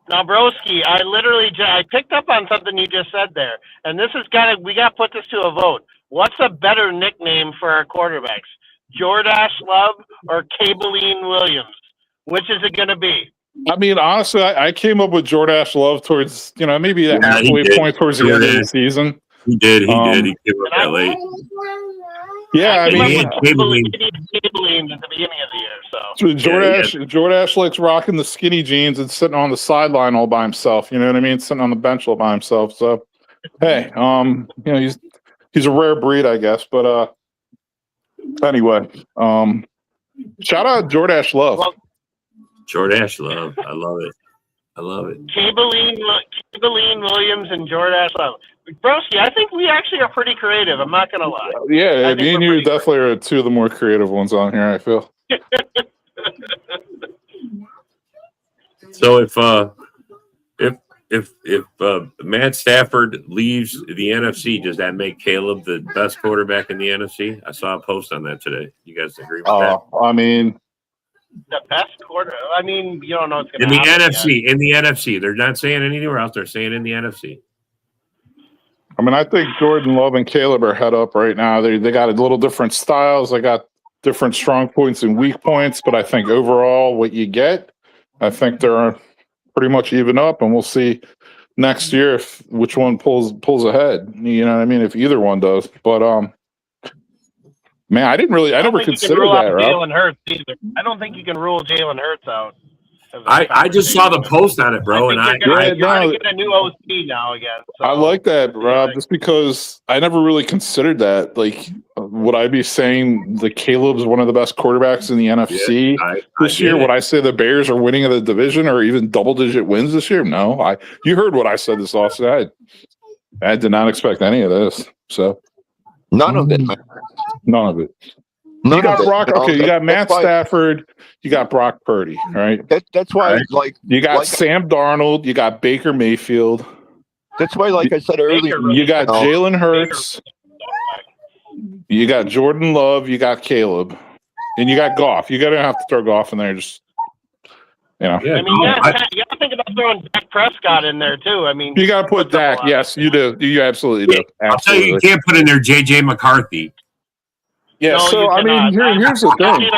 Now, Broski, I picked up on something you just said there, and we got to put this to a vote. What's a better nickname for our quarterbacks, Jordash Love or Cabeline Williams? Which is it going to be? I mean, honestly, I came up with Jordash Love towards, maybe that halfway point towards the end of the season. He did. He came up that late. Yeah, I mean, Cabeline at the beginning of the year. So Jordash likes rocking the skinny jeans and sitting on the sideline all by himself. You know what I mean? Sitting on the bench all by himself. So, hey, he's a rare breed, I guess. But anyway, shout out Jordash Love. Well, Jordash Love, I love it. Cabeline Williams and Jordash Love. Broski, I think we actually are pretty creative. I'm not gonna lie. Yeah, me and you definitely are two of the more creative ones on here, I feel. So if Matt Stafford leaves the NFC, does that make Caleb the best quarterback in the NFC? I saw a post on that today. You guys agree with that? I mean, the best quarter. I mean, you don't know what's going to happen. In the NFC. They're not saying anywhere else. They're saying in the NFC. I mean, I think Jordan Love and Caleb are head up right now. They got a little different styles. They got different strong points and weak points. But I think overall, what you get, I think they're pretty much even up, and we'll see next year which one pulls ahead. You know what I mean? If either one does. But man, I never considered that. Jalen Hurts either. I don't think you can rule Jalen Hurts out. I just saw the post on it, bro, and I get a new OC now again. So. I like that, Rob, just because I never really considered that. Like, would I be saying the Caleb's one of the best quarterbacks in the NFC this year? Would I say the Bears are winning the division or even double-digit wins this year? No. You heard what I said this offseason. I did not expect any of this. So none of it, man. None of it. You got Brock. Okay, you got Matt Stafford. You got Brock Purdy. Right. That's why, right? You got Sam Darnold. You got Baker Mayfield. That's why, like I said earlier, you got Jalen Hurts. You got Jordan Love. You got Caleb, and you got Goff. You gotta have to throw Goff in there. Just I mean, you got to think about throwing Dak Prescott in there too. I mean, you got to put Dak. Yes, you do. You absolutely do. Absolutely. I'll tell you, you can't put in there J.J. McCarthy. Yeah, no, so I mean, here's the thing.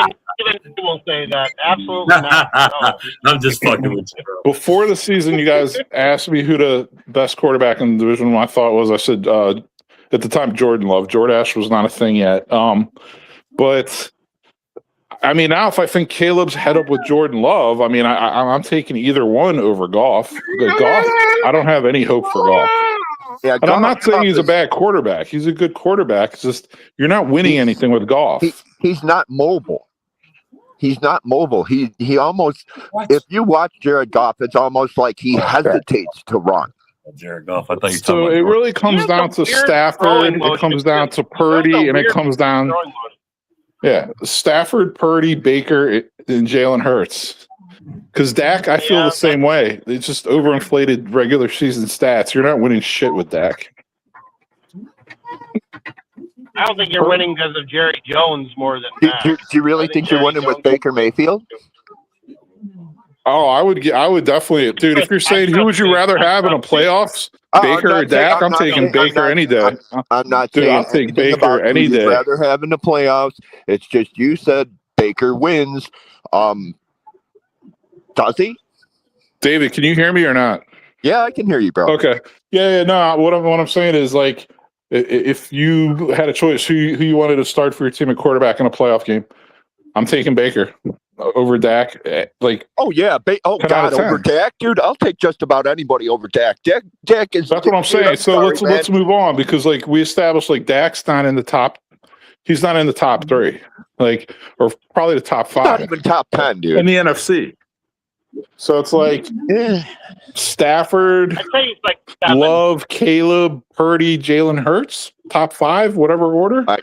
Even will say that. Absolutely not. No. I'm just fucking with you, bro. Before the season, you guys asked me who the best quarterback in the division. My thought was, I said at the time Jordan Love. Jordash was not a thing yet. But I mean, now if I think Caleb's head up with Jordan Love, I mean, I'm taking either one over Goff. Goff, I don't have any hope for Goff. Yeah, and I'm not saying he's a bad quarterback. He's a good quarterback. It's just you're not winning anything with Goff. He's not mobile. He's not mobile. He almost. If you watch Jared Goff, it's almost like he hesitates to run. Jared Goff. I thought you. So it really comes down to Stafford. It comes down to Purdy, and it comes down. Yeah, Stafford, Purdy, Baker, and Jalen Hurts. Because Dak, I feel the same way. It's just overinflated regular season stats. You're not winning shit with Dak. I don't think you're winning because of Jerry Jones more than that. Do you really think you're winning with Baker Mayfield? Oh, I would definitely, dude. If you're saying who would you rather have in a playoffs, Baker or Dak, I'm taking Baker any day. I'm not Dude, saying I'll take Baker any day. Rather have in the playoffs. It's just you said Baker wins. Does he? David, can you hear me or not? Yeah, I can hear you, bro. Okay. Yeah. No. What I'm saying is, like, if you had a choice, who you wanted to start for your team at quarterback in a playoff game, I'm taking Baker over Dak. Like, oh yeah, God, over Dak, dude. I'll take just about anybody over Dak. Dak is. That's what I'm saying. So let's move on, because like we established, like Dak's not in the top. He's not in the top 3, like, or probably the top 5. Not even top 10, dude. In the NFC. So it's like Stafford, Love, Caleb, Purdy, Jalen Hurts, top 5, whatever order. Does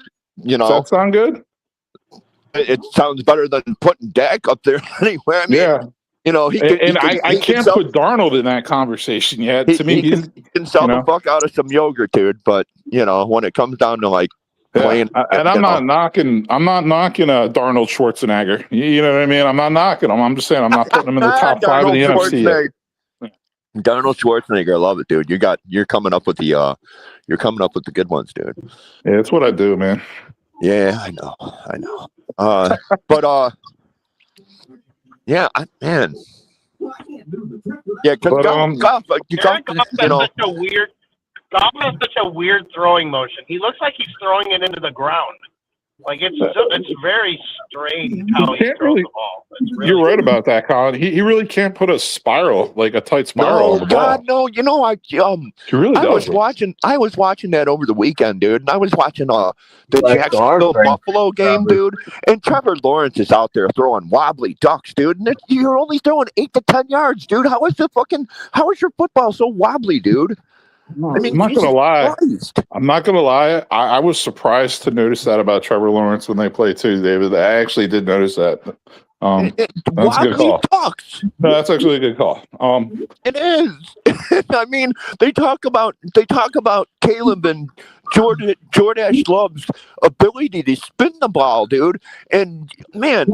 that sound good? It sounds better than putting Dak up there anyway. I mean, I can't put Darnold in that conversation yet. To me, he can sell the fuck out of some yogurt, dude. But when it comes down to like playing, and I'm not knocking Darnold Schwarzenegger. You know what I mean? I'm not knocking him. I'm just saying I'm not putting him in the top 5 of the NFC yet. Darnold Schwarzenegger, I love it, dude. You're coming up with the good ones, dude. Yeah, that's what I do, man. Yeah, I know. But yeah, man. Yeah, because Goff, Goff has such a weird throwing motion. He looks like he's throwing it into the ground. Like it's very strange how he throws the ball. You're right about that, Colin. He really can't put a spiral, like a tight spiral on the ball. No. He really does. I was watching that over the weekend, dude, and I was watching the Jacksonville Buffalo game, dude. And Trevor Lawrence is out there throwing wobbly ducks, dude. And you're only throwing 8 to 10 yards, dude. How is your football so wobbly, dude? I mean, I'm not gonna lie. I was surprised to notice that about Trevor Lawrence when they play too, David. I actually did notice that. That's a good call. No, that's actually a good call. It is. I mean, they talk about Caleb and Jordash Love's ability to spin the ball, dude. And man,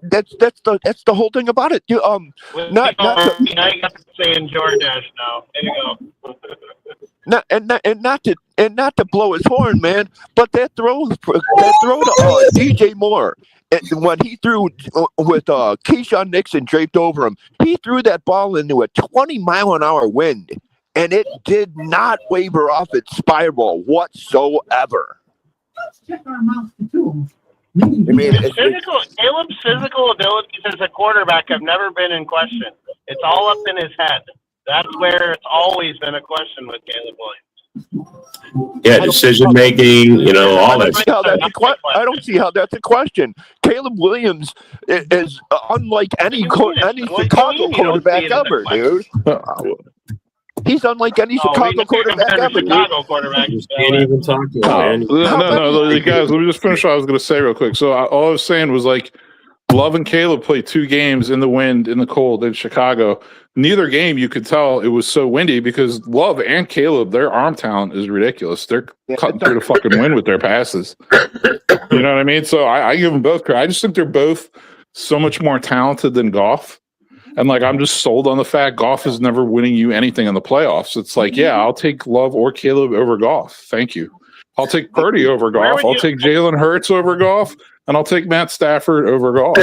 that's the whole thing about it. Now you got to say in Jordash now. There you go. Not to blow his horn, man, but that throw to DJ Moore, when he threw with Keyshawn Nixon draped over him, he threw that ball into a 20-mile-an-hour wind, and it did not waver off its spiral whatsoever. I mean, Caleb's physical abilities as a quarterback have never been in question. It's all up in his head. That's where it's always been a question with Caleb Williams. Yeah, decision making, all that. I don't see how that's a question. Caleb Williams is unlike any Chicago quarterback ever, dude. He's unlike any Chicago quarterback ever. Can't even talk to him. No, guys. Let me just finish what I was going to say real quick. So all I was saying was, like, Love and Caleb played 2 games in the wind, in the cold, in Chicago. Neither game you could tell it was so windy, because Love and Caleb, their arm talent is ridiculous. They're cutting through the fucking wind with their passes. You know what I mean? So I give them both credit. I just think they're both so much more talented than Goff. And like, I'm just sold on the fact Goff is never winning you anything in the playoffs. It's like, yeah, I'll take Love or Caleb over Goff. Thank you. I'll take Purdy over Goff. I'll take Jalen Hurts over Goff, and I'll take Matt Stafford over Goff.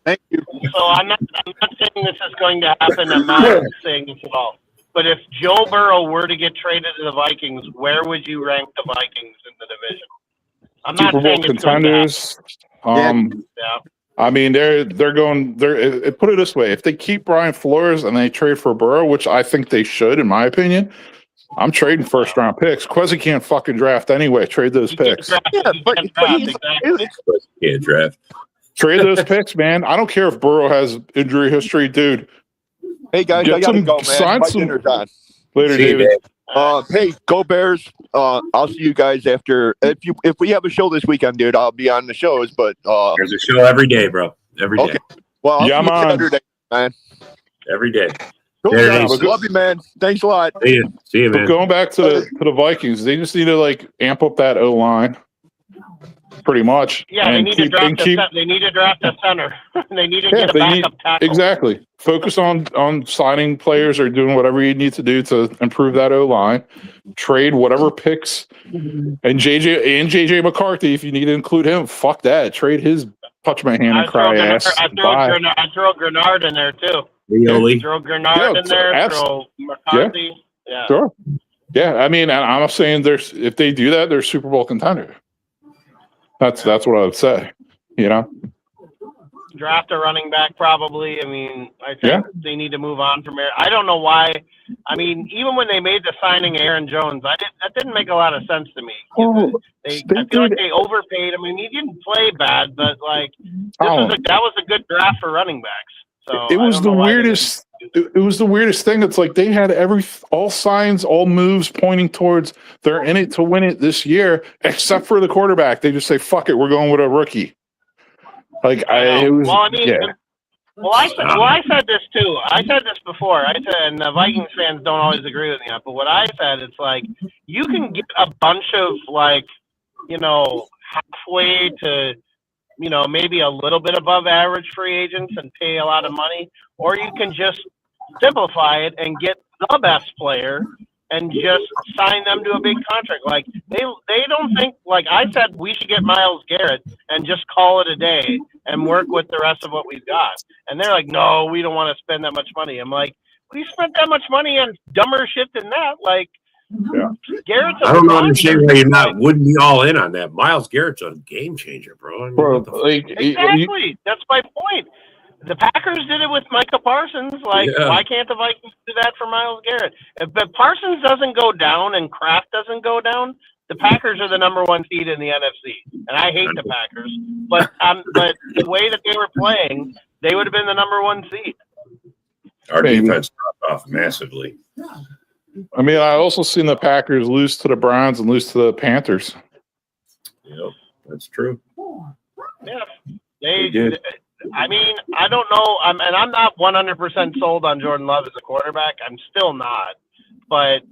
Thank you. So I'm not saying this is going to happen. I'm not saying this at all. But if Joe Burrow were to get traded to the Vikings, where would you rank the Vikings in the division? I'm not Super Bowl contenders. I mean, they're going. Put it this way: if they keep Brian Flores and they trade for Burrow, which I think they should, in my opinion, I'm trading first-round picks. Quezzy can't fucking draft anyway. Trade those picks. Yeah, but can't draft. Trade those picks, man. I don't care if Burrow has injury history, dude. Hey guys, I gotta go, man. My dinner's on. Later, David. Hey, go Bears. I'll see you guys after. If we have a show this weekend, dude, I'll be on the shows. But there's a show every day, bro. Every day. Well, I'll see you Saturday, man. Every day. Cool, love you, man. Thanks a lot. See you, man. But going back to the Vikings, they just need to like amp up that O line. Pretty much. Yeah, they need to draft a center. They need to get a backup tackle. Exactly. Focus on signing players or doing whatever you need to do to improve that O line. Trade whatever picks and JJ McCarthy if you need to include him. Fuck that. Trade his touch my hand and cry ass. I throw Grenard in there too. Throw Grenard in there. Throw McCarthy. Yeah. Sure. Yeah, I mean, I'm saying if they do that, they're Super Bowl contender. That's what I would say, you know. Draft a running back, probably. I mean, I think they need to move on from Aaron. I don't know why. I mean, even when they made the signing Aaron Jones, that didn't make a lot of sense to me. I feel like they overpaid. I mean, he didn't play bad, but like that was a good draft for running backs. So it was the weirdest. It was the weirdest thing. It's like they had all signs, all moves pointing towards they're in it to win it this year, except for the quarterback. They just say, "Fuck it, we're going with a rookie." Like I said this too. I said this before. I said, and the Vikings fans don't always agree with me, but what I said, it's like you can get a bunch of like, halfway to, maybe a little bit above average free agents and pay a lot of money, or you can just simplify it and get the best player and just sign them to a big contract. Like they don't think, like I said, we should get Myles Garrett and just call it a day and work with the rest of what we've got. And they're like, no, we don't want to spend that much money. I'm like, we spent that much money on dumber shit than that. Like, Garrett's I don't understand why wouldn't be all in on that. Myles Garrett's a game changer, bro. I mean, exactly. That's my point. The Packers did it with Micah Parsons. Like, why can't the Vikings do that for Myles Garrett? If Parsons doesn't go down and Kraft doesn't go down, the Packers are the number one seed in the NFC. And I hate the Packers. But the way that they were playing, they would have been the number one seed. Our defense dropped off massively. I mean, I also seen the Packers lose to the Browns and lose to the Panthers. Yep, that's true. Yeah, they did. I mean, I don't know. I'm not 100% sold on Jordan Love as a quarterback. I'm still not. But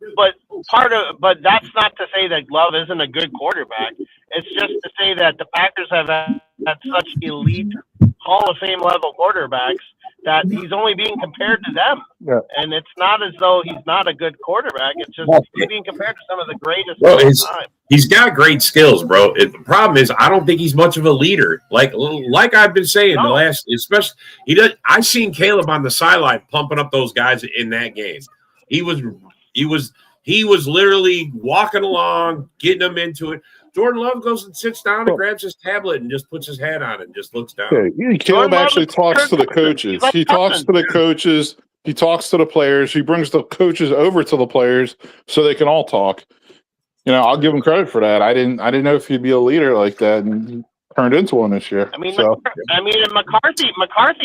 that's not to say that Love isn't a good quarterback. It's just to say that the Packers have had such elite Hall of Fame level quarterbacks that he's only being compared to them. Yeah. And it's not as though he's not a good quarterback. It's just he's being compared to some of the greatest of all time. He's got great skills, bro. The problem is I don't think he's much of a leader. Like I've been saying, the last, especially I seen Caleb on the sideline pumping up those guys in that game. He was literally walking along, getting them into it. Jordan Love goes and sits down and grabs his tablet and just puts his hat on and just looks down. Yeah, Caleb actually talks to the coaches. He talks to the coaches. He talks to the players. He brings the coaches over to the players so they can all talk. I'll give him credit for that. I didn't know if he'd be a leader like that, and he turned into one this year. I mean, McCarthy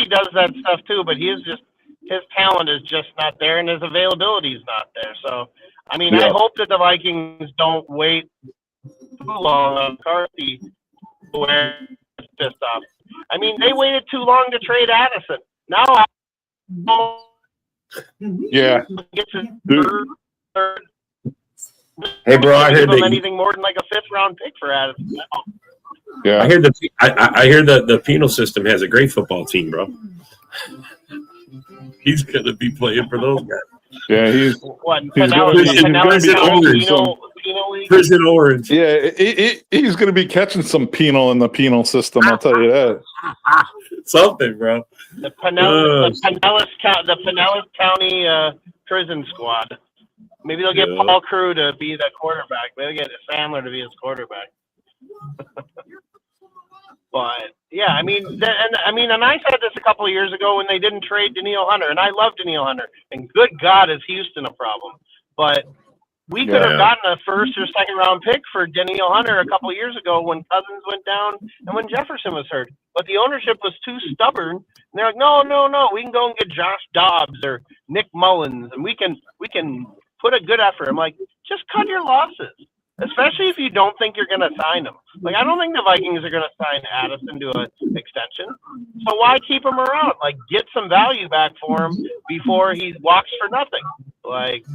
does that stuff too, but his talent is just not there, and his availability is not there. So, I mean, I hope that the Vikings don't wait too long on McCarthy where it's pissed off. I mean, they waited too long to trade Addison. Now, third. Hey, bro, I heard anything more than like a 5th round pick for Addison. Yeah, I hear the penal system has a great football team, bro. He's gonna be playing for those guys. Yeah, he's going to be Prison Orange. Yeah, he's going to be catching some penal in the penal system. I'll tell you that. Something, bro. The Pinellas County Prison Squad. Maybe they'll get Paul Crew to be the quarterback. Maybe they'll get Sandler to be his quarterback. But yeah, I mean, and I said this a couple of years ago when they didn't trade Danielle Hunter, and I love Danielle Hunter, and good God, is Houston a problem? But We could have gotten a first or second round pick for Danielle Hunter a couple of years ago when Cousins went down and when Jefferson was hurt. But the ownership was too stubborn. And they're like, no, we can go and get Josh Dobbs or Nick Mullins, and we can put a good effort. I'm like, just cut your losses, especially if you don't think you're going to sign him. Like, I don't think the Vikings are going to sign Addison to an extension. So why keep him around? Like, get some value back for him before he walks for nothing. Like,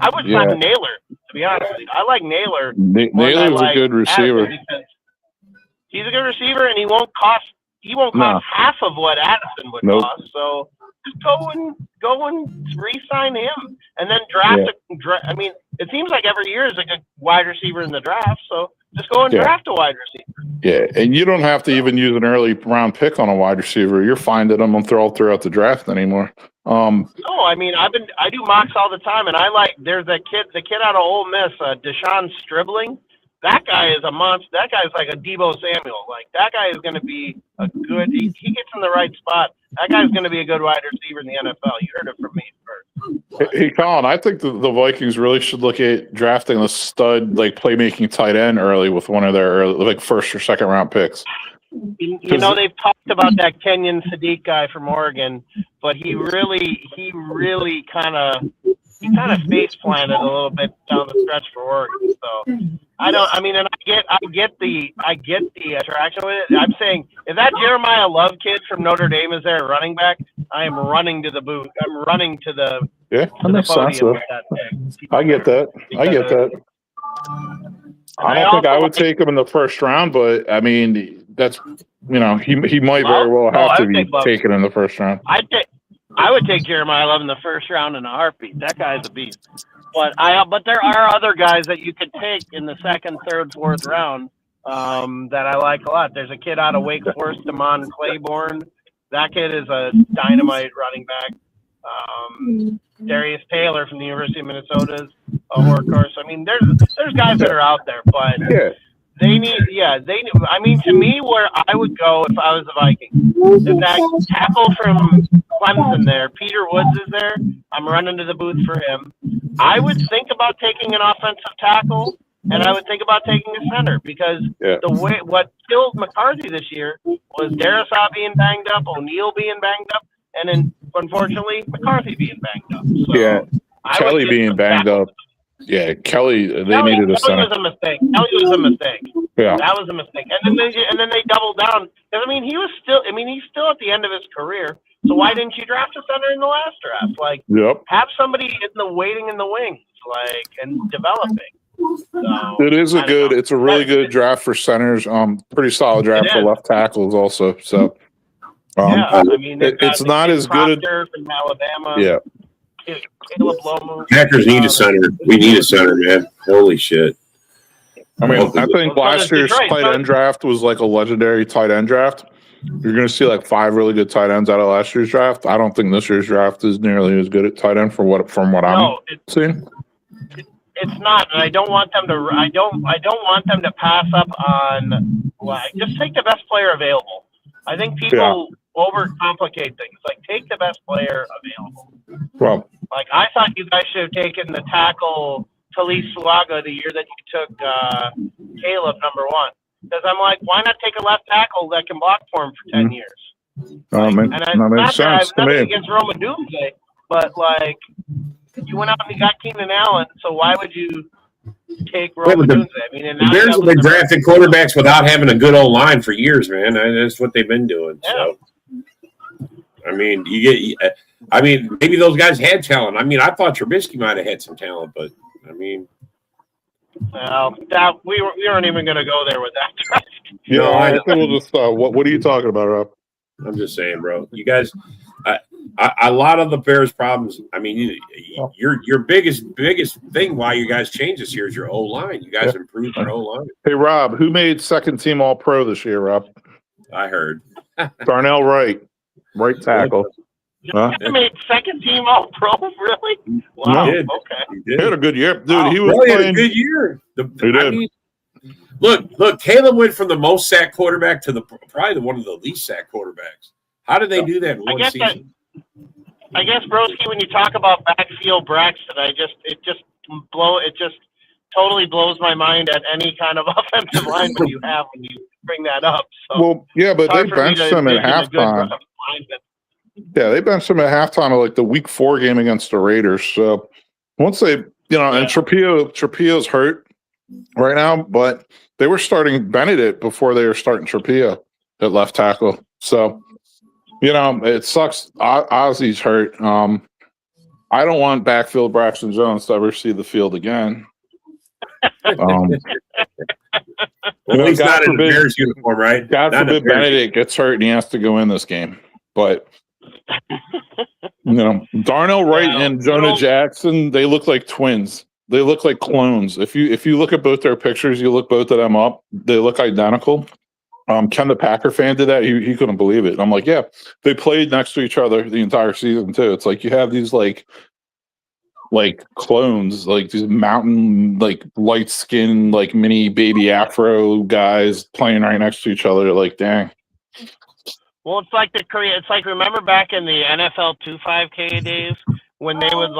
I would sign Naylor, to be honest with you. I like Naylor. Naylor's a good receiver. He's a good receiver, and he won't cost half of what Addison would cost. So just go and re-sign him, and then draft. I mean, it seems like every year is a good wide receiver in the draft. So just go and draft a wide receiver. Yeah, and you don't have to even use an early round pick on a wide receiver. You're finding them all throughout the draft anymore. No, I mean, I do mocks all the time, and there's the kid out of Ole Miss, Deshaun Stribling. That guy is a monster. That guy's like a Deebo Samuel. Like, that guy is going to be a good. He gets in the right spot. That guy's going to be a good wide receiver in the NFL. You heard it from me first. Hey, Colin, I think the Vikings really should look at drafting a stud, like, playmaking tight end early with one of their early, like, first or second round picks. You know, they've talked about that Kenyon Sadiq guy from Oregon, but he really kind of face planted a little bit down the stretch for Oregon. So I get the attraction with it. I'm saying if that Jeremiah Love kid from Notre Dame is there running back, I am running to the booth. I'm running to the that makes sense. With that pick. I get that. I don't think I would take him in the first round, but I mean, that's, you know, he might very well have to be taken in the first round. I would take Jeremiah Love in the first round in a heartbeat. That guy's a beast. But there are other guys that you could take in the second, third, fourth round that I like a lot. There's a kid out of Wake Forest, Damon Claiborne. That kid is a dynamite running back. Darius Taylor from the University of Minnesota is a workhorse. I mean, there's guys that are out there, but they need. I mean, to me, where I would go if I was the Vikings is that tackle from Clemson there. Peter Woods is there. I'm running to the booth for him. I would think about taking an offensive tackle, and I would think about taking a center, because what killed McCarthy this year was Darisaw being banged up, O'Neal being banged up, and then unfortunately McCarthy being banged up. So Kelly being banged up. Yeah, Kelly needed a center. Kelly was a mistake. Yeah, that was a mistake. And then they doubled down. Because, I mean, he's still at the end of his career. So why didn't you draft a center in the last draft? Like, have somebody waiting in the wings, like, and developing. So, it's a really good draft for centers. Pretty solid draft for left tackles also. So, I mean, it's not as good from Alabama. Yeah. Caleb Lomu. Packers need a center. We need a center, man. Holy shit. I mean, I think last year's tight end draft was like a legendary tight end draft. You're going to see like 5 really good tight ends out of last year's draft. I don't think this year's draft is nearly as good at tight end from what I'm seeing. It's not, and I don't want them to. I don't want them to pass up on. Just take the best player available. I think people overcomplicate things. Like, take the best player available. Well, like, I thought you guys should have taken the tackle Talise Suaga the year that you took Caleb number 1. Because I'm like, why not take a left tackle that can block for him for 10 years? That makes sense. I have nothing against Roma Doomsday, but like, you went out and you got Keenan Allen, so why would you take Roma Doomsday? I mean, and the Bears have been drafting quarterbacks without having a good old line for years, man. That's what they've been doing. Yeah. So, I mean, maybe those guys had talent. I mean, I thought Trubisky might have had some talent, but I mean. Well, we weren't even going to go there with that. Yeah, I think we'll just. What are you talking about, Rob? I'm just saying, bro. You guys, a lot of the Bears' problems. I mean, your biggest thing why you guys changed this year is your O line. You guys improved your O line. Hey, Rob, who made second team All Pro this year, Rob? I heard Darnell Wright, right tackle. You made second team All Pro, really? Wow. He did. Okay. He had a good year, dude. Wow. He was really playing had a good year. He did. I mean, look. Caleb went from the most sacked quarterback to probably one of the least sacked quarterbacks. How did they do that in one season? I guess, Broski, when you talk about backfield Braxton, it just totally blows my mind at any kind of offensive lineman you have when you bring that up. So well, yeah, but they benched him at halftime. Yeah, they benched him at halftime of like the week 4 game against the Raiders. So once they, and Trapio's hurt right now, but they were starting Benedict before they were starting Trapio at left tackle. So, it sucks. Ozzy's hurt. I don't want backfield Braxton Jones to ever see the field again. Well, he's not in the Bears uniform, right? God forbid Benedict gets hurt and he has to go in this game. But Darnell Wright and Jonah Jackson, they look like twins. They look like clones. If you look at both their pictures, you look both of them up, they look identical. Ken the Packer fan did that. He couldn't believe it. I'm like, yeah, they played next to each other the entire season too. It's like you have these like clones, like these mountain, like light skin, like mini baby afro guys playing right next to each other. Like, dang. Well, it's like remember back in the NFL 2.5K days when they would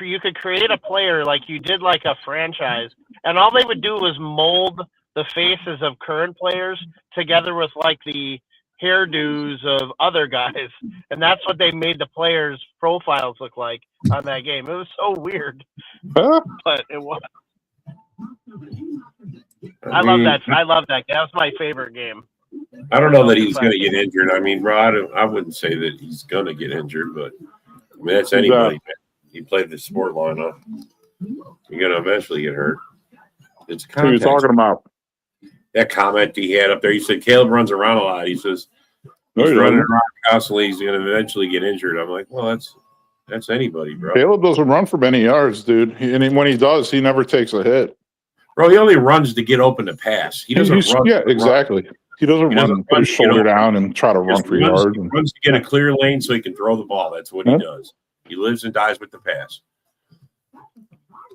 you could create a player like you did like a franchise, and all they would do was mold the faces of current players together with like the hairdos of other guys, and that's what they made the players' profiles look like on that game. It was so weird, but it was. I love that. That was my favorite game. I don't know that he's going to get injured. I mean, bro, I wouldn't say that he's going to get injured, but I mean that's anybody. He played the sport long enough. You're going to eventually get hurt. It's who are you talking about? That comment he had up there. He said Caleb runs around a lot. He says he's running around constantly. He's going to eventually get injured. I'm like, well, that's anybody, bro. Caleb doesn't run for many yards, dude. And when he does, he never takes a hit. Bro, he only runs to get open to pass. He doesn't run. Yeah, exactly. He doesn't run and put his shoulder down and try to run for yards. He runs to get a clear lane so he can throw the ball. That's what he does. He lives and dies with the pass.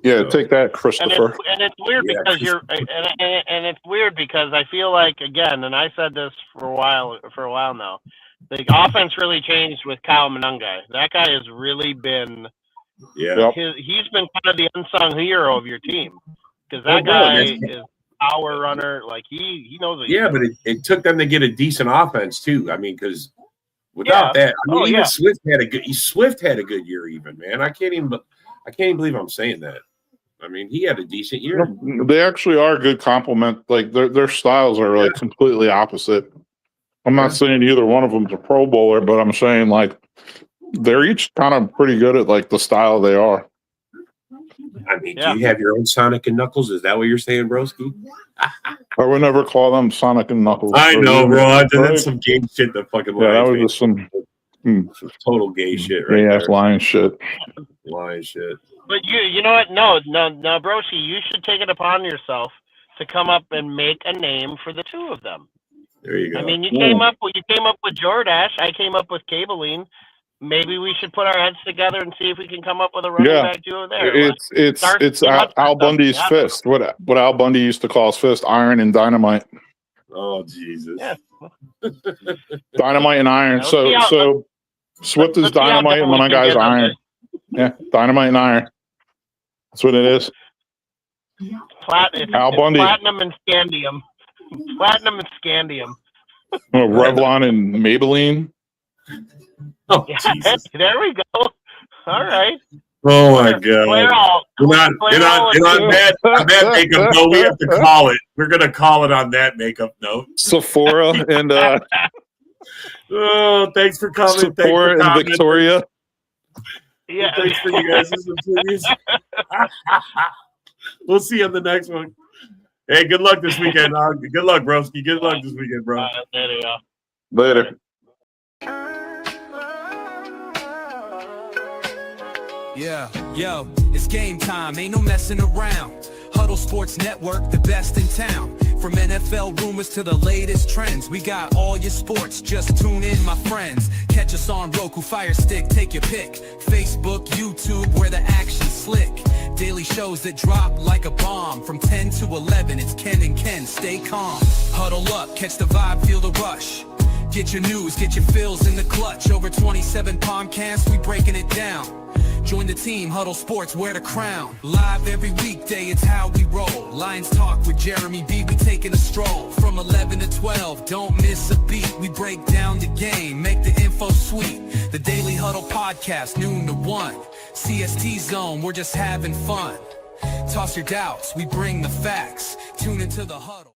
Yeah, take that, Christopher. And it's weird because and it's weird because I feel like, again, and I said this for a while now, the offense really changed with Kyle Monangai. That guy has really been he's been kind of the unsung hero of your team because that guy is power runner. Like he knows what but it took them to get a decent offense too. I mean, because without that, I mean, even Swift had a good year, even, man. I can't even believe I'm saying that. I mean, he had a decent year. They actually are a good complement. Like their styles are like completely opposite. I'm not saying either one of them's a Pro Bowler, but I'm saying like they're each kind of pretty good at like the style they are. I mean, do you have your own Sonic and Knuckles? Is that what you're saying, broski? I would never call them Sonic and Knuckles. I know, bro. That's some gay shit. That fucking that was just some total gay shit, right? Yeah, lying shit. Lying shit. But you know what? No, broski, you should take it upon yourself to come up and make a name for the two of them. There you go. I mean, you came up with Jordash. I came up with Cabeline. Maybe we should put our heads together and see if we can come up with a running back duo there. It's Al Bundy's fist. What Al Bundy used to call his fist, iron and dynamite. Oh Jesus! Yeah. Dynamite and iron. So Swift is dynamite and my guy's iron. Yeah, dynamite and iron. That's what it is. Al Bundy. Platinum and scandium. Platinum and scandium. Revlon and Maybelline. Oh, Jesus. There we go. All right. Oh my God! You're on that makeup note. We have to call it. We're gonna call it on that makeup note. Sephora and oh, thanks for coming. Sephora and Victoria. Yeah. Thanks for you guys. We'll see you on the next one. Hey, good luck this weekend. Good luck, broski. Good luck this weekend, bro. There you go. Later. Yeah, yo, it's game time, ain't no messing around. Huddle Sports Network, the best in town. From NFL rumors to the latest trends, we got all your sports, just tune in, my friends. Catch us on Roku, Fire Stick, take your pick. Facebook, YouTube, where the action's slick. Daily shows that drop like a bomb. From 10 to 11, it's Ken and Ken, stay calm. Huddle up, catch the vibe, feel the rush. Get your news, get your fills in the clutch. Over 27 podcasts, we breaking it down. Join the team, Huddle Sports, wear the crown. Live every weekday, it's how we roll. Lions Talk with Jeremy B, we taking a stroll. From 11 to 12, don't miss a beat. We break down the game, make the info sweet. The Daily Huddle podcast, noon to 1. CST Zone, we're just having fun. Toss your doubts, we bring the facts. Tune into the Huddle.